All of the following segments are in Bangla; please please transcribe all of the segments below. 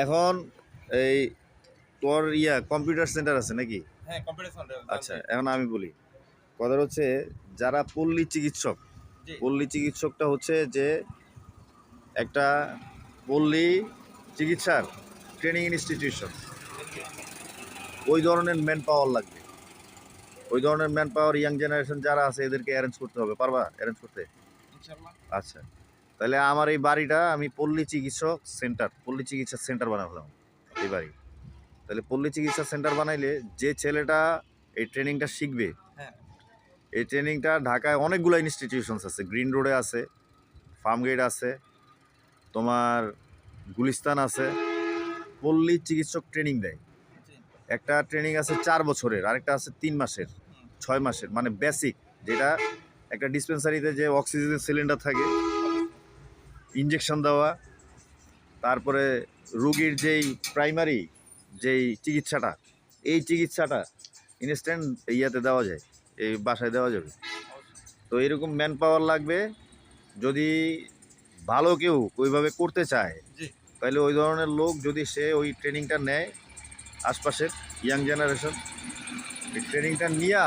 এখন এই তোর কম্পিউটার সেন্টার আছে নাকি? হ্যাঁ, কম্পিউটার সেন্টার। আচ্ছা, এখন আমি বলি কথা হচ্ছে যারা পল্লী চিকিৎসক, জি। পল্লী চিকিৎসকটা হচ্ছে যে একটা পল্লী চিকিৎসার ট্রেনিং ইনস্টিটিউশন। ওই ধরনের ম্যান পাওয়ার লাগবে, ওই ধরনের ম্যান পাওয়ার ইয়াং জেনারেশন যারা আছে এদেরকে অ্যারেঞ্জ করতে হবে। পারবা অ্যারেঞ্জ করতে? ইনশাআল্লাহ। আচ্ছা, তাহলে আমার এই বাড়িটা আমি পল্লী চিকিৎসক সেন্টার, পল্লী চিকিৎসা সেন্টার বানালাম এই বাড়ি। তাহলে পল্লী চিকিৎসা সেন্টার বানাইলে যে ছেলেটা এই ট্রেনিংটা শিখবে, হ্যাঁ। এই ট্রেনিংটা ঢাকায় অনেকগুলো ইনস্টিটিউশনস আছে। গ্রিন রোডে আছে, ফার্মগেট আছে, তোমার গুলিস্তান আছে। পল্লী চিকিৎসক ট্রেনিং দেয়। জি। একটা ট্রেনিং আছে 4 বছরের, আরেকটা আছে 3 মাসের, 6 মাসের, মানে বেসিক, যেটা একটা ডিসপেন্সারিতে যে অক্সিজেন সিলিন্ডার থাকে, ইঞ্জেকশন দেওয়া, তারপরে রুগীর যেই প্রাইমারি যেই চিকিৎসাটা, এই চিকিৎসাটা ইনস্ট্যান্ট ইয়াতে দেওয়া যায়, এই বাসায় দেওয়া যাবে। তো এরকম ম্যান পাওয়ার লাগবে। যদি ভালো কেউ ওইভাবে করতে চায়, জি। তাহলে ওই ধরনের লোক যদি সে ওই ট্রেনিংটা নেয়, আশপাশের ইয়াং জেনারেশন এই ট্রেনিংটা নিয়া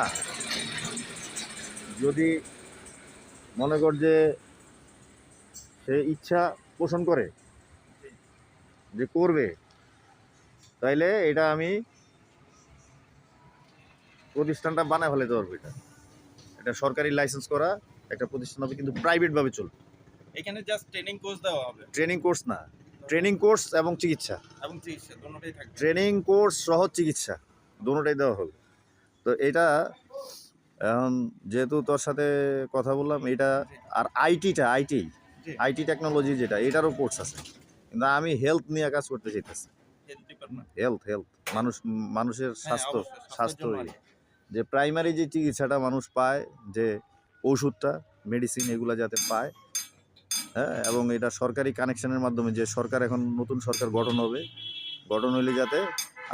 যদি মনে কর যে সে ইচ্ছা পোষণ করে যে করবে, তাইলে এটা আমি প্রতিষ্ঠানটা বানায় ফেলাতে পারবো। এটা সরকারি লাইসেন্স করা একটা প্রতিষ্ঠান হবে, কিন্তু প্রাইভেটভাবে চলবে। এখানে জাস্ট ট্রেনিং কোর্স দেওয়া হবে ট্রেনিং কোর্স না, ট্রেনিং কোর্স এবং চিকিৎসা, এবং চিকিৎসা দুটোই থাকবে। ট্রেনিং কোর্স সহ চিকিৎসা দুটোটাই দেওয়া হবে। তো এটা এখন যেহেতু তোর সাথে কথা বললাম, এটা আর আইটি জি। আইটি টেকনোলজি যেটা, এটারও কোর্স আছে। কিন্তু আমি হেলথ নিয়ে কাজ করতে চাইতেছি। Health department. হেলথ মানুষের হ্যাঁ, স্বাস্থ্য, অবশ্যই স্বাস্থ্য জন্য আরকি। যে প্রাইমারি যে চিকিৎসাটা মানুষ পায়, যে ওষুধটা, মেডিসিন, এগুলা যাতে পায়। হ্যাঁ, এবং এটা সরকারি কানেকশনের মাধ্যমে, যে সরকার এখন নতুন সরকার গঠন হবে, গঠন হইলে যাতে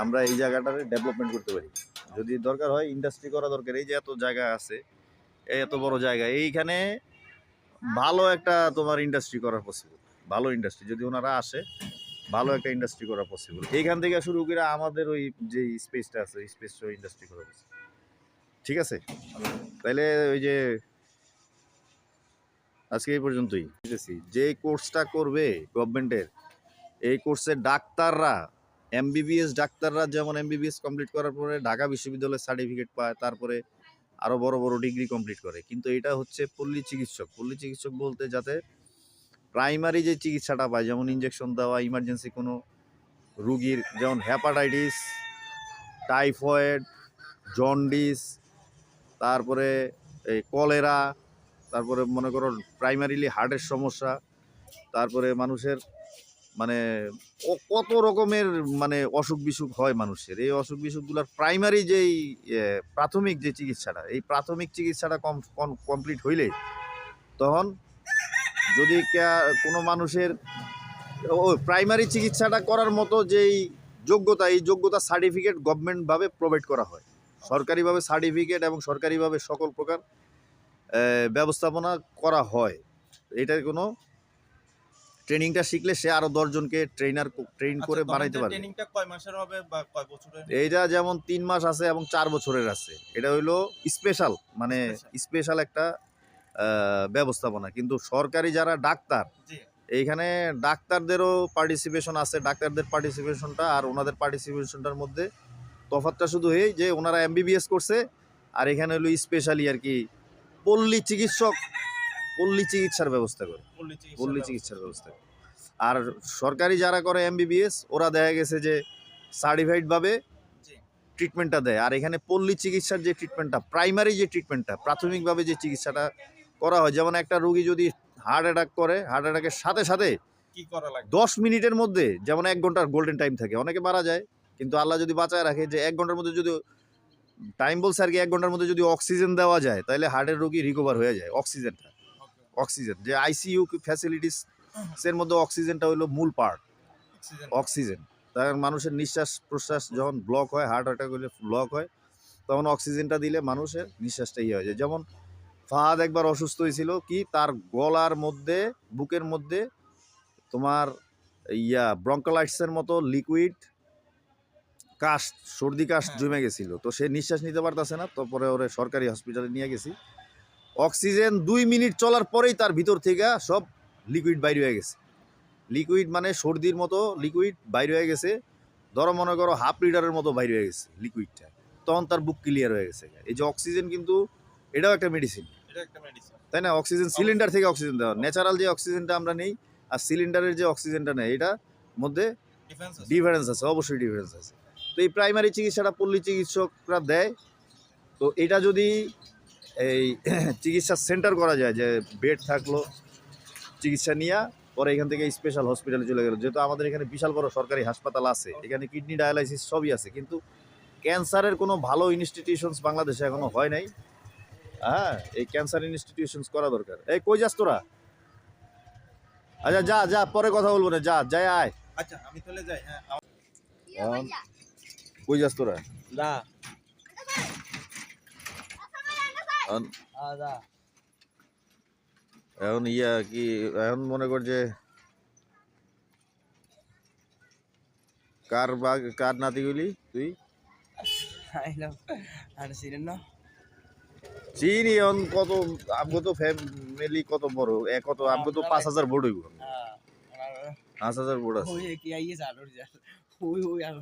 আমরা এই জায়গাটারে ডেভেলপমেন্ট করতে পারি। যদি দরকার হয় ইন্ডাস্ট্রি করা দরকার। এই যে এত জায়গা আছে, এই এত বড় জায়গা, এইখানে ভালো একটা তোমার ইন্ডাস্ট্রি করা পসিবল। ভালো ইন্ডাস্ট্রি যদি ওনারা আসে, ভালো একটা ইন্ডাস্ট্রি করা পসিবল। এইখান থেকে শুরু করে আমাদের ওই যে স্পেসটা আছে, ওই স্পেসটা ইন্ডাস্ট্রি করা পসিবল। ঠিক আছে, তাইলে ওই যে আজকে এই পর্যন্তই। যে কোর্সটা করবে গভর্নমেন্টের, এই কোর্সের ডাক্তাররা, এমবিবিএস ডাক্তাররা যেমন এমবিবিএস কমপ্লিট করার পরে ঢাকা বিশ্ববিদ্যালয়ের সার্টিফিকেট পায়, তারপরে আরও বড় বড় ডিগ্রি কমপ্লিট করে। কিন্তু এটা হচ্ছে পল্লী চিকিৎসক। পল্লী চিকিৎসক বলতে যাতে প্রাইমারি যে চিকিৎসাটা পায়, যেমন ইঞ্জেকশন দেওয়া, ইমার্জেন্সি কোনো রুগীর যেমন হ্যাপাটাইটিস, টাইফয়েড, জন্ডিস, তারপরে এই কলেরা, তারপরে মনে করো প্রাইমারিলি হার্টের সমস্যা, তারপরে মানুষের মানে কত রকমের মানে অসুখ বিসুখ হয় মানুষের। এই অসুখ বিসুখগুলোর প্রাইমারি যেই প্রাথমিক যে চিকিৎসাটা, এই প্রাথমিক চিকিৎসাটা কমপ্লিট হইলে, তখন যদি কোনো মানুষের ও প্রাইমারি চিকিৎসাটা করার মতো যেই যোগ্যতা, এই যোগ্যতা সার্টিফিকেট গভর্নমেন্টভাবে প্রোভাইড করা হয়। সরকারিভাবে সার্টিফিকেট এবং সরকারিভাবে সকল প্রকার ব্যবস্থাপনা করা হয়। এটার কোনো ট্রেনিংটা শিখলে সে আরো 10 জনকে ট্রেন করে বানাইতে পারবে। ট্রেনিংটা কয় মাসের হবে বা কয় বছরের? এইটা যেমন 3 মাস আছে এবং 4 বছরের আছে। এটা হইলো স্পেশাল, মানে স্পেশাল একটা ব্যবস্থাপনা। কিন্তু সরকারি যারা ডাক্তার, জি। এইখানে ডাক্তারদেরও পার্টিসিপেশন আছে। ডাক্তারদের পার্টিসিপেশনটা আর ওনাদের পার্টিসিপেশনটার মধ্যে তফাৎটা শুধু এই যে ওনারা এমবিবিএস করছে, আর এখানে হলো স্পেশালি আর কি পল্লী চিকিৎসক, পল্লী চিকিৎসার ব্যবস্থা করে, পল্লী চিকিৎসার ব্যবস্থা করে। আর সরকারি যারা করে এমবিবিএস, ওরা দেখা গেছে যে সার্টিফাইডভাবে ট্রিটমেন্টটা দেয়। আর এখানে পল্লী চিকিৎসার যে ট্রিটমেন্টটা, প্রাইমারি যে ট্রিটমেন্টটা, প্রাথমিকভাবে যে চিকিৎসাটা করা হয়, যেমন একটা রুগী যদি হার্ট অ্যাটাক করে, হার্ট অ্যাটাকের সাথে সাথে কি করা লাগে 10 মিনিটের মধ্যে, যেমন 1 ঘন্টার গোল্ডেন টাইম থাকে, অনেকে মারা যায়, কিন্তু আল্লাহ যদি বাঁচায় রাখে যে 1 ঘন্টার মধ্যে যদি টাইম বলছে আর কি, 1 ঘন্টার মধ্যে যদি অক্সিজেন দেওয়া যায়, তাহলে হার্টের রোগী রিকভার হয়ে যায়। অক্সিজেন যে আইসিইউ ফ্যাসিলিটিস এর মধ্যে অক্সিজেনটা হলো মূল পার্ট। অক্সিজেন তার মানুষের নিঃশ্বাস প্রশ্বাস যখন ব্লক হয়, হার্ট অ্যাটাক হলে ব্লক হয়, তখন অক্সিজেনটা দিলে মানুষের নিঃশ্বাসটা হয়ে যায়। যেমন ফাহাদ একবার অসুস্থ হয়েছিল, কি তার গলার মধ্যে, বুকের মধ্যে তোমার ব্রঙ্কোলাইটিসের মতো লিকুইড কাস্ট, সর্দি কাস্ট হ্যাঁ। জমে গেছিল, তো সে নিঃশ্বাস নিতে পারতেছে না। তারপরে ওরে সরকারি হসপিটালে নিয়ে গেছি। অক্সিজেন 2 মিনিট চলার পরেই তার ভিতর থেকে সব লিকুইড বাইর হয়ে গেছে। লিকুইড মানে সর্দির মতো লিকুইড বাইর হয়ে গেছে, ধরো মনে করো হাফ লিটারের মতো বাইর হয়ে গেছে লিকুইডটা। তখন তার বুক ক্লিয়ার হয়ে গেছে। এই যে অক্সিজেন, কিন্তু এটাও একটা মেডিসিন, এটা একটা মেডিসিন। তাই না? অক্সিজেন সিলিন্ডার থেকে অক্সিজেন দেওয়া, ন্যাচারাল যে অক্সিজেনটা আমরা নেই আর সিলিন্ডারের যে অক্সিজেনটা নেই, এটা মধ্যে ডিফেন্স আছে। ডিফারেন্স আছে, অবশ্যই ডিফারেন্স আছে। তো এই প্রাইমারি চিকিৎসাটা পল্লী চিকিৎসকরা দেয়। তো এটা যদি এই চিকিৎসা সেন্টার করা যায়, যে বেড থাকলো, চিকিৎসা নিয়ে পরে এখান থেকে স্পেশাল হসপিটালে চলে গেল, যেহেতু আমাদের এখানে বিশাল বড় সরকারি হাসপাতাল আছে, এখানে কিডনি ডায়ালাইসিস সবই আছে, কিন্তু ক্যান্সারের কোনো ভালো ইনস্টিটিউশনস বাংলাদেশে এখনো হয় নাই। হ্যাঁ, এই ক্যান্সার ইনস্টিটিউশনস করা দরকার। এই কই যাস তোরা? আচ্ছা যা যা, পরে কথা বলবো না, যা যাই আয়। আচ্ছা আমি তাহলে যাই। হ্যাঁ এখন কই যাস তোরা? না এখন আদা এখন কি এখন মনে কর যে কার নাতি গলি তুই? আইলাম আর সিরেন না চিনি এখন কত, আমগো তো ফ্যামিলি কত বড়, কত আমগো তো 5,000 ভোট হইব, 5,000 ভোট আছে। ওই কি আইয়ে জানোর যা ওই ওই আর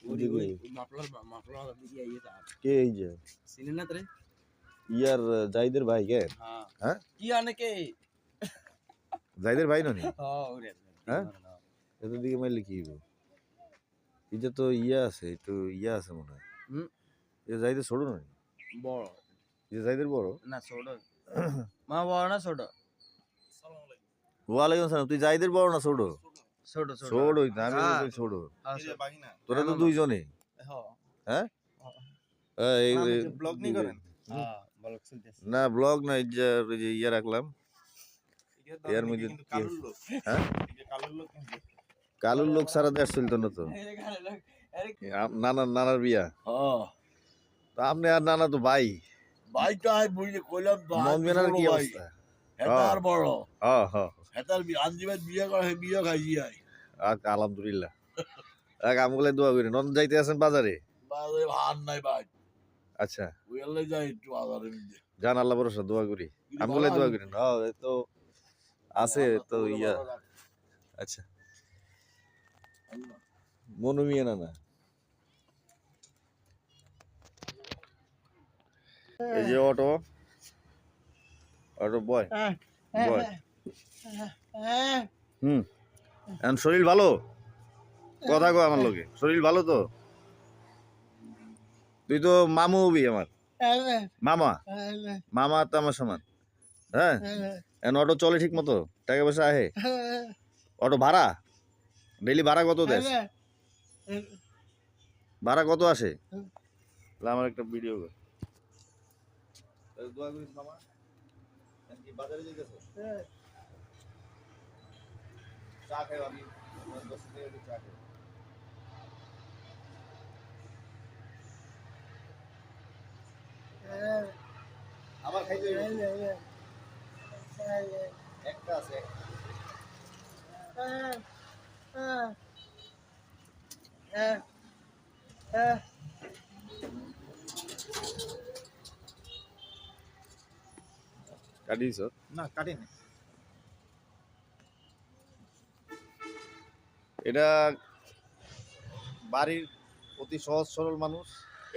ওই ওদিকে। ওই মাপলার দিকে আইয়ে যা কে এই যে সিরেন না তোরে জাহিদের ভাই? কে? হ্যাঁ হ্যাঁ? কি আনে কে জাহিদের ভাই ননি? হ্যাঁ ওরে হ্যাঁ? এত দিকে মাইলে কি হইব? এটা তো আছে, একটু আছে মনে হয়। হুম। এটা জাহিদের ছোট নয়? বড় এটা জাহিদের বড়? না ছোট মা বড় না ছোট আসসালামু আলাইকুম। ওয়ালাইকুম আসসালাম। তুই জাহিদের বড় না ছোট? ছোট ছোট হইত, আমি হ্যাঁ। বলছি ছোট। এই যে বাগিনা। তোরা তো হ্যাঁ, দুইজনে। হ্যাঁ ব্লগ নি করেন? হ্যাঁ বলক চলতেছে না ব্লগ না, ওই যে রাখলাম। এর মধ্যে কিন্তু কি কালুর আছে? লোক। হ্যাঁ? এই যে কালুর লোক কিন্তু। কালুর লোক সারা দেশ চলতো না তো। নানার বিয়া। হ্যাঁ তা আপনি আর নানা তো ভাই। ভাইটা আমি বুঝলে কইলাম তো মনমেনার কি অবস্থা? হেতার বড় হ্যাঁ হ্যাঁ, হেতার আঞ্জিবাদ বিয়ে করা হয় বিয়ে খাইছি আই আলহামদুলিল্লাহ। আমগুলো দোয়া করি। নন যাইতে আছেন বাজারে? বাজে ভাত নাই ভাই আচ্ছা, ওইলে যাই একটু বাজারের মধ্যে জান আল্লাহ ভরসা, দোয়া করি। আমগুলো দোয়া করেন। হ্যাঁ এই তো আছে তো আচ্ছা, মনু মিয়া নানা। এই যে অটো বয় বয়। এখন শরীর ভালো? কথা কো আমার লোকে, শরীর ভালো তো? তুই তো মামু হবি আমার, মামা। মামা তো আমার সমান। হ্যাঁ, এখন অটো চলে ঠিক মতো? টাকা পয়সা আহে? অটো ভাড়া ডেইলি ভাড়া কত দেয়? ভাড়া কত আসে? তাহলে আমার একটা ভিডিও কর। দোয়া করিস মামা। এখন কি বাজারে যাইতেছো? চা খাই আমি, 10 টাকা দিয়ে চা খাই। আমার খাইতে হইবে। একটা আছে, একটা। কাটিস? না কাটিনি। এটা বাড়ির অতি সহজ সরল মানুষ।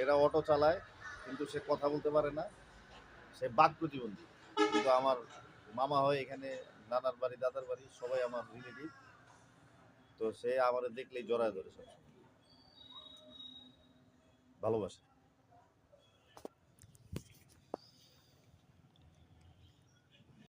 এরা অটো চালায়, কিন্তু সে কথা বলতে পারে না, সে বাক প্রতিবন্ধী। কিন্তু আমার মামা হয় এখানে, নানার বাড়ি দাদার বাড়ি সবাই আমার রিলেটিভ। তো সে আমার দেখলেই জড়ায় ধরে, সব ভালোবাসে।